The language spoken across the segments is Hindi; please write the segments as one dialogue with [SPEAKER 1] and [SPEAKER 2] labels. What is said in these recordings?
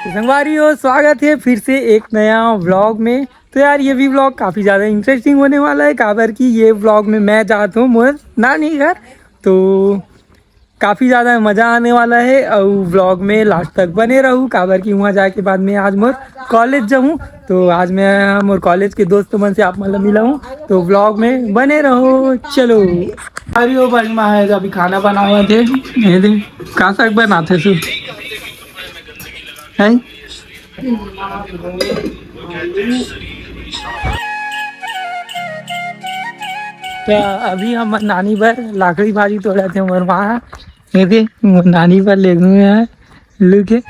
[SPEAKER 1] संगवारियों, स्वागत है फिर से एक नया व्लॉग में। तो यार ये भी व्लॉग काफ़ी ज़्यादा इंटरेस्टिंग होने वाला है। काबर की ये व्लॉग में मैं जाता हूँ मोर नानी घर, तो काफ़ी ज़्यादा मज़ा आने वाला है। और व्लॉग में लास्ट तक बने रहूँ। काबर की वहाँ जाके बाद में आज मोर कॉलेज जाऊँ, तो आज मैं मोर कॉलेज के दोस्तों मन से आप मतलब मिला हूँ, तो व्लॉग में बने रहो। चलो अरे ओ बन है अभी खाना बना हुआ थे, कहाँ तक बनाते थे है। तो अभी हम नानी पर लाकड़ी भाजी तोड़ा थे हमारे वहाँ, ये थे नानी पर ले गए हैं लुके।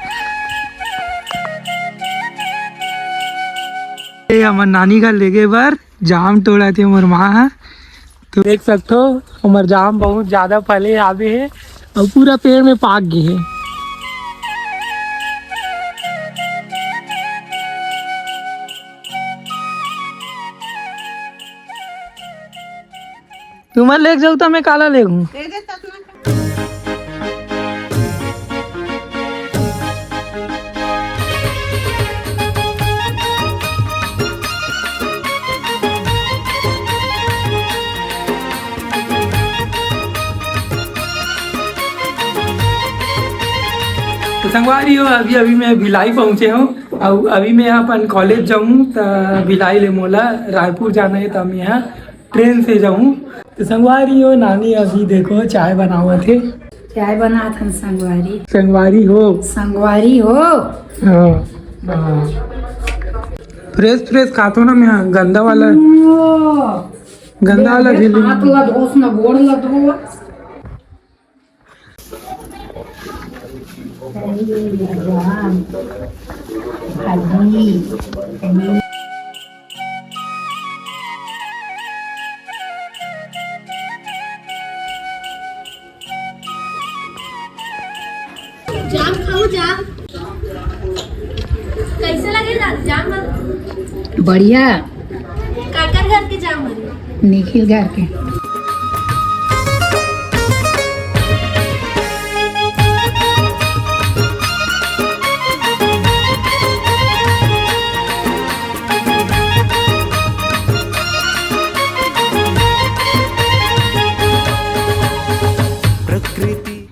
[SPEAKER 1] हमारे नानी का लेगे पर जाम तोड़ा थे हमारे वहाँ, तो देख सकते हो हमारे जाम बहुत ज़्यादा फले आवे है और पूरा पेड़ में पाक गए है। तुम्हारे लेके जाऊँ तो मैं काला ले लूँ। तो संगवारी हो अभी अभी मैं भिलाई पहुँचे हूँ और अभी मैं यहाँ पर कॉलेज जाऊँ तो भिलाई ले मोला रायपुर जाना है, तो मैं यहाँ ट्रेन से जाऊँ। तो संगवारी हो नानी अभी देखो चाय बना हुआ थे।
[SPEAKER 2] चाय बना था संगवारी।
[SPEAKER 1] संगवारी हो
[SPEAKER 2] संगवारी हो।
[SPEAKER 1] हाँ हाँ, फ्रेश फ्रेश खातो ना मैं, गंदा वाला झीली
[SPEAKER 2] हाथ ला धोस ना गोड़ ला धो।
[SPEAKER 3] जाम खाओ जाम। कैसे लगेगा जाम?
[SPEAKER 2] बढ़िया।
[SPEAKER 3] काकर घर के जाम बने?
[SPEAKER 2] निखिल घर के।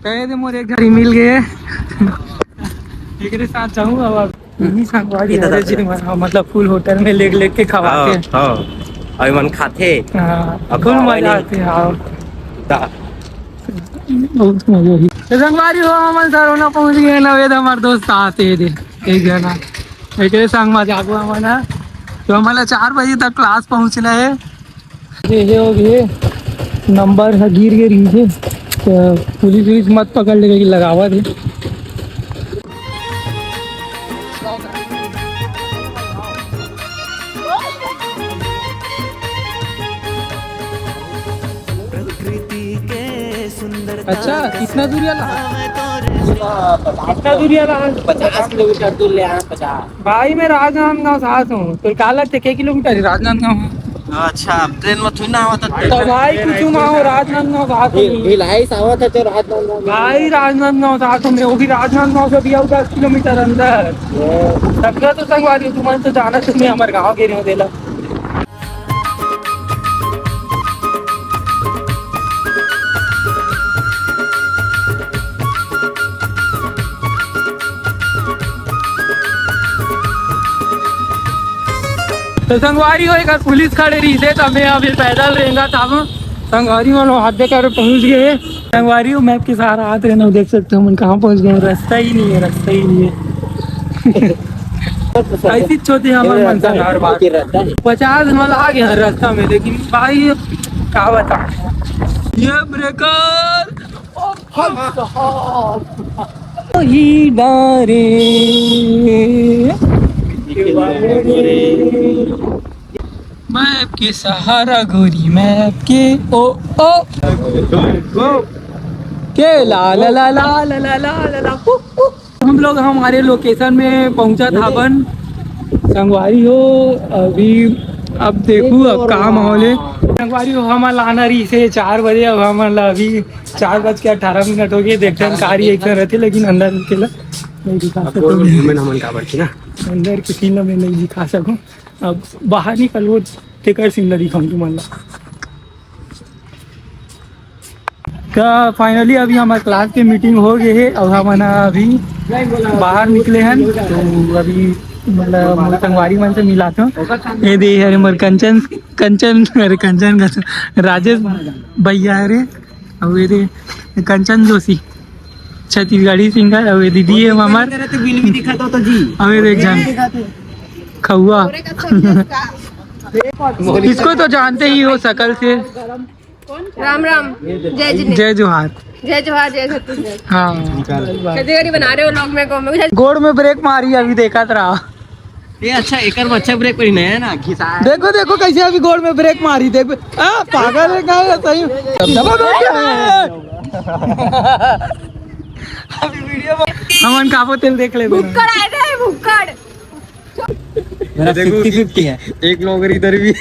[SPEAKER 1] कहे थे मोर एक घर ही मिल गए एक साथ जाऊँ। अब यही संगवारी मतलब फुल होटल में लेग लेग के खवाते हैं।
[SPEAKER 4] अभी मन खाते
[SPEAKER 1] फुल मजा आते हैं। हाँ बहुत मजा ही। तो संगवारी हो हम सर होना पहुँच गए ना, वेद हमारे दोस्त आते थे एक जना एक संग में जागो हमारा। तो हमारा 4 बजे तक क्लास पहुँचना है। ये हो गए नंबर है गिर के रीचे, तो पुलिस मत पकड़ लेगा कि लगावा थे। अच्छा कितना दूरिया कितना दूरिया
[SPEAKER 4] 50 किलोमीटर दूर ले आए 50।
[SPEAKER 1] भाई मैं राजनांदगांव साथ हूँ, तो काला थे के किलोमीटर है राजनांदगांव।
[SPEAKER 4] अच्छा ट्रेन में थोड़ी ना आवत
[SPEAKER 1] तो भाई कुछ माओ राजनांदगांव साथ हूँ।
[SPEAKER 4] भिलाई से आवत है तो राजनांदगांव
[SPEAKER 1] भाई राजनांदगांव साथ हूँ मैं, वो भी राजनांदगांव से भी आऊँ 10 किलोमीटर अंदर। सबका तो संगवारी तुम्हारे तो जाना तुम्हें हमारे गाँव के नहीं देला। तो संगवारी हो एक पुलिस खड़े रही थे, तब मैं अभी पैदल रहेगा तब संगवारी वालों हाथ देकर पहुंच गए। संगवारी हो मैप के सहारा हाथ रहना, देख सकते हो हम कहाँ पहुंच गए। रास्ता ही नहीं है, रास्ता ही नहीं है। ऐसी छोटी हमारे मन से हर बार 50 मल आ गया रास्ता में, लेकिन भाई क्या बता ये ब्रेकर ही डारे मैप के सहारा गोरी मैप के ओ के ला ला ला ला ला ला ला ला। हम लोग हमारे लोकेशन में पहुंचा था बन संगवारी हो। अभी अब देखू अब कहाँ माहौल है। संगवारी हो हमारा लाना रही से 4 बजे, अब हमारा अभी 4:18 हो गए। देखते हैं कारी एक रहते लेकिन अंदर निकला नहीं दिखा
[SPEAKER 4] गोड़
[SPEAKER 1] सकूँ,
[SPEAKER 4] में घूमे ना मन काबर की ना
[SPEAKER 1] अंदर के सीन में नहीं दिखा सकूँ। अब बाहर निकलो तेकर सीन दिखाऊँ तुम्हारा का। फाइनली अभी हमारे क्लास के मीटिंग हो गई है और हम अभी बाहर निकले हैं। तो अभी मतलब मोर संगवारी मन से मिला था। ये दे अरे मोर कंचन कंचन अरे कंचन राजेश भैया अरे और ये दे कंचन जोशी छत्तीसगढ़ी सिंगर और ये दीदी है हमार
[SPEAKER 4] बिल भी दिखा तो जी
[SPEAKER 1] और ये देख जान खौआ इसको तो जानते ही हो शकल से।
[SPEAKER 3] राम राम, जय जी,
[SPEAKER 1] जय जोहार।
[SPEAKER 3] जय जोहार, जय छत्तीसगढ़।
[SPEAKER 1] हाँ
[SPEAKER 3] छत्तीसगढ़ी बना रहे हो लोग में को मैं
[SPEAKER 1] गोड़ में ब्रेक मारी अभी देखा था।
[SPEAKER 4] ये अच्छा एक अच्छा ब्रेक पर नहीं है ना घिसा
[SPEAKER 1] देखो देखो कैसे अभी गोड़ में ब्रेक मारी देखो। पागल है क्या सही दबा दो अभी वीडियो हमन काबो तेल देख ले
[SPEAKER 3] भुक्कड़ आए थे, भुक्कड़।
[SPEAKER 4] मेरा 50-50 है एक ब्लॉगर इधर भी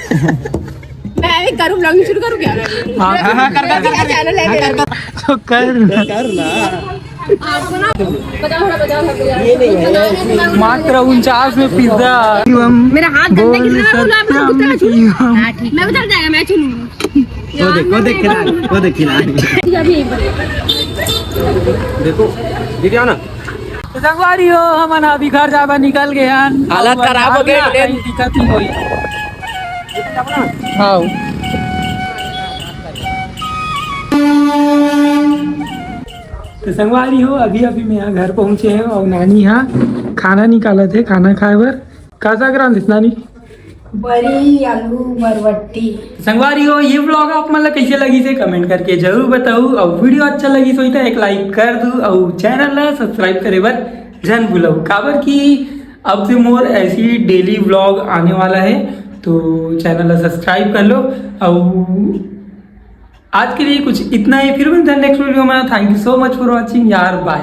[SPEAKER 3] मैं भी करूँ, ब्लॉगिंग शुरू करूँ क्या?
[SPEAKER 1] हाँ
[SPEAKER 3] कर चैनल है मेरा।
[SPEAKER 1] तो कर
[SPEAKER 3] आपको ना बताओ
[SPEAKER 1] मात्र 49 में पिज्जा
[SPEAKER 3] मेरा हाथ गंदा कितना बोला मैं
[SPEAKER 1] सत्यम शिवम।
[SPEAKER 3] मैं उधर जाएगा, मैं चुनूंगी।
[SPEAKER 4] वो देख खिला वो देख खिला देखो दीदी आना
[SPEAKER 1] संगवारी हो हमन अभी घर जाबा निकल गए हैं।
[SPEAKER 4] हालत खराब हो गई,
[SPEAKER 1] कहीं दिक्कत नहीं हुई। हाँ तो संगवारी हो अभी अभी मैं यहाँ घर पहुँचे हैं और नानी यहाँ खाना निकाला थे खाना खाए बर का ग्राम नानी
[SPEAKER 2] बड़ी आलू बरबट्टी।
[SPEAKER 1] संगवारी हो ये व्लॉग आप मतलब कैसे लगी से कमेंट करके जरूर बताओ और वीडियो अच्छा लगी सो तो एक लाइक कर दो और चैनल ला सब्सक्राइब करे बर जन भूलो काबर की अब से मोर ऐसी डेली व्लॉग आने वाला है तो चैनल ला सब्सक्राइब कर लो। और आज के लिए कुछ इतना ही, फिर मिलते हैं नेक्स्ट वीडियो में। Thank you so much for watching यार, बाय।